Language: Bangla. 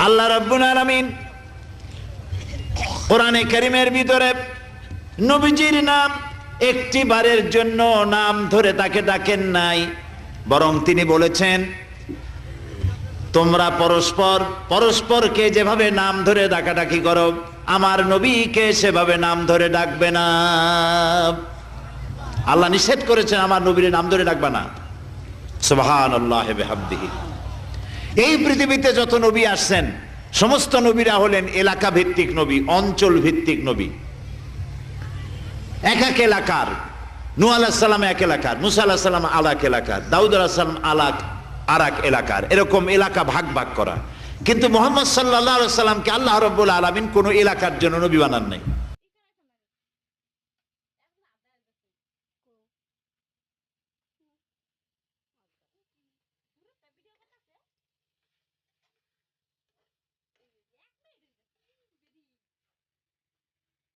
আল্লাহ রাব্বুল আলামিন কোরআনে কারীমের ভিতরে নবীজির নাম একটি বারের জন্য নাম ধরে তাকে ডাকেন নাই, বরং তিনি বলেছেন তোমরা পরস্পর পরস্পরকে যেভাবে নাম ধরে ডাকাডাকি করো আমার নবীকে সেভাবে নাম ধরে ডাকবে না। আল্লাহ নিষেধ করেছেন আমার নবীর নাম ধরে ডাকবে না। সুবহানাল্লাহি ওয়া বিহামদিহি। এই পৃথিবীতে যত নবী আসছেন সমস্ত নবীরা হলেন এলাকা ভিত্তিক নবী, অঞ্চল ভিত্তিক নবী। এক এক এলাকার, নূহ আলাইহিস সালাম এক এলাকার, মুসা আলাইহিস সালাম আলাক এলাকার, দাউদ আলাইহিস সালাম আরাক এলাকার, এরকম এলাকা ভাগ ভাগ করা। কিন্তু মুহাম্মদ সাল্লাল্লাহু আলাইহি ওয়াসাল্লামকে আল্লাহ রাব্বুল আলামিন কোন এলাকার জন্য নবী বানান নাই।